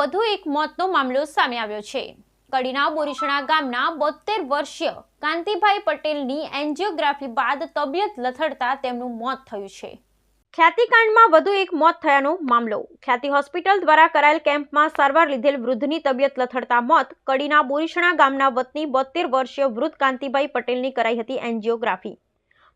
વધુ એક મોતનો મામલો સામે આવ્યો છે। કડીના બોરીસણા ગામના 72 વર્ષીય કાંતિભાઈ પટેલની એન્જિયોગ્રાફી બાદ તબિયત લથડતા તેમનું મોત થયું છે। ખ્યાતિકાંડમાં વધુ એક મોત થયાનો મામલો। ખ્યાતિ હોસ્પિટલ દ્વારા કરાયેલ કેમ્પમાં સારવાર લીધેલ વૃદ્ધની તબિયત લથડતા મોત। કડીના બોરીસણા ગામના વતની 72 વર્ષીય વૃદ્ધ કાંતિભાઈ પટેલની કરાઈ હતી એન્જિયોગ્રાફી।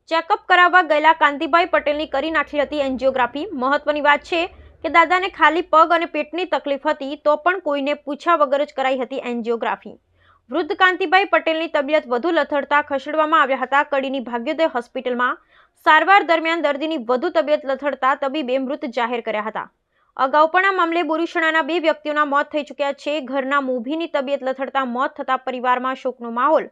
ચેકઅપ કરાવવા ગયેલા કાંતિભાઈ પટેલની કરી નાખી હતી એન્જિયોગ્રાફી। મહત્વની વાત છે કે દાદાને ખાલી પગ અને પેટની તકલીફ હતી તો પણ કોઈને પૂછ્યા વગર જ કરાઈ હતી એન્જિયોગ્રાફી। વૃદ્ધ કાંતિભાઈ પટેલની તબિયત વધુ લથડતા ખસેડવામાં આવ્યા હતા કડીની ભાગ્યોદય હોસ્પિટલમાં। સારવાર દરમિયાન દર્દીની વધુ તબિયત લથડતા તબીબે મૃત જાહેર કર્યા હતા। અગાઉ પણ આ મામલે બોરીસણાના 2 વ્યક્તિઓના મોત થઈ ચૂક્યા છે। ઘરના મોભીની તબિયત લથડતા મોત થતા પરિવારમાં શોકનો માહોલ।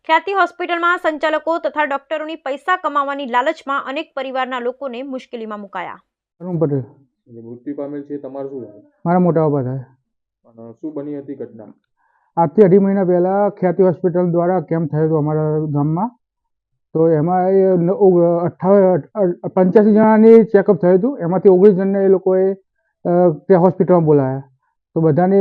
ખ્યાતિ હોસ્પિટલમાં સંચાલકો તથા ડોક્ટરોની પૈસા કમાવાની લાલચમાં અનેક પરિવારના લોકોને મુશ્કેલીમાં મુકાયા। મૃત્યુ પામેલ છે તમારું શું છે? મારા મોટા બાબા થાય। અને શું બની હતી ઘટના? આજથી 2.5 મહિના પહેલાં ખ્યાતિ હોસ્પિટલ દ્વારા કેમ્પ થયો હતો અમારા ગામમાં। તો એમાં 85 જણાની ચેકઅપ થયું હતું। એમાંથી 19 જણને એ લોકોએ ત્યાં હોસ્પિટલમાં બોલાવ્યા। તો બધાને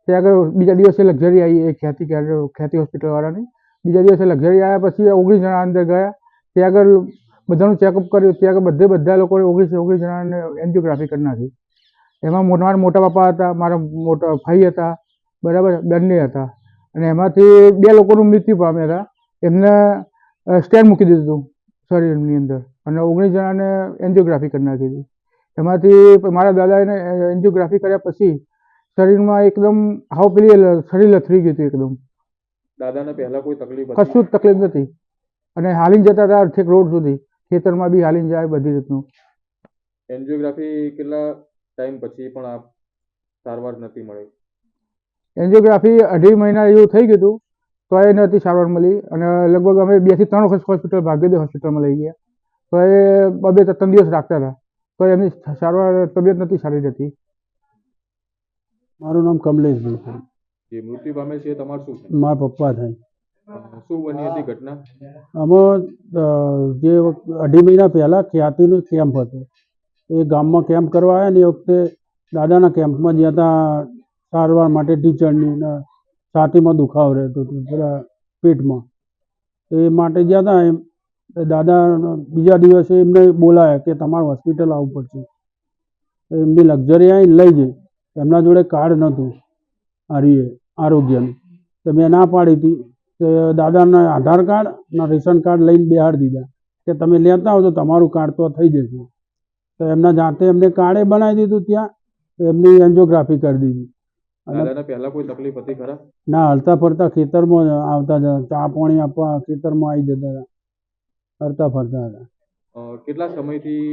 ત્યાં આગળ બીજા દિવસે લક્ઝરી આવી એ ખ્યાતિ હોસ્પિટલવાળાની। બીજા દિવસે લક્ઝરી આવ્યા પછી 19 જણા અંદર ગયા। ત્યાં આગળ બધાનું ચેકઅપ કર્યું। ત્યાં આગળ બધા લોકોને 19 જણાને એન્જિયોગ્રાફી કરી નાખી। એમાં મારા મોટા પપ્પા હતા, મારા મોટા ભાઈ હતા, બરાબર, બંને હતા। અને એમાંથી 2 લોકોનું મૃત્યુ પામ્યા હતા। એમને સ્ટેન્ડ મૂકી દીધું હતું શરીરની અંદર અને 19 જણાને એન્જિયોગ્રાફી કરી નાખી હતી। એમાંથી મારા દાદાને એન્જિયોગ્રાફી કર્યા પછી શરીરમાં એકદમ શરીર લથડી ગયું હતું એકદમ। દાદાને પહેલા કોઈ તકલીફ હતી? કશું જ તકલીફ નથી અને હાલીને જતા હતા ઠેક રોડ સુધી, ખેતરમાં બી હાલીને જાય બધી રીતનું। એન્જિયોગ્રાફી કેટલા ટાઈમ પછી પણ આ સારવાર નથી મળી? એન્જિયોગ્રાફી 2.5 મહિના એવું થઈ ગયું હતું તો એ નથી સારવાર મળી અને લગભગ અમે 2 થી 3 વખત હોસ્પિટલ ભાગ્યોદય હોસ્પિટલમાં લઈ ગયા તો એ 2-3 દિવસ રાખતા હતા તો એમની સારવાર તબિયત નથી સારી રહેતી। મારું નામ કમલેશભાઈ છે। જે મૃત્યુ પામે છે તમારું શું છે? મારા પપ્પા થાય। શું બની હતી ઘટના? આમાં જે 2.5 મહિના પહેલાં ખ્યાતિનો કેમ્પ હતો એ ગામમાં કેમ્પ કરવા આવ્યા ને એ વખતે દાદાના કેમ્પમાં જ્યાં ત્યાં સારવાર માટે ટીચરની છાતીમાં દુખાવો રહેતો હતો પેલા પેટમાં એ માટે જ્યાં ત્યાં દાદા બીજા દિવસે એમને બોલાયા કે તમારે હોસ્પિટલ આવવું પડશે। એમની લક્ઝરી આવીને લઈ જઈ, એમના જોડે કાર્ડ નહોતું આરોગ્યનું તો મેં ના પાડી હતી કે દાદાના આધાર કાર્ડ અને રેશન કાર્ડ લઈને બેહાડી દીધા કે તમે લેતા આવો તો તમારું કાર્ડ તો થઈ જશે। તો એમના જાતે એમને કાર્ડે બનાવી દીધું ત્યાં એમની એન્જિયોગ્રાફી કરી દીધી। દાદાને પહેલા કોઈ તકલીફ હતી ખરા? ના, હલતા ફરતા ખેતરમાં આવતા હતા, ચા પાણી આપવા ખેતરમાં આવી જતા હતા, ફરતા ફરતા હતા। કેટલા સમયથી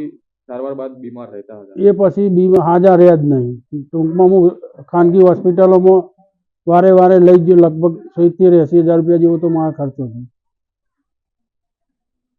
સારવાર બાદ બીમાર રહેતા હતા? એ પછી હાજા રહ્યા જ નહીં। ટૂંકમાં હું ખાનગી હોસ્પિટલોમાં વારે લઈ ગયો, લગભગ 70-80 હજાર રૂપિયા જેવો તો મારો ખર્ચો થયો।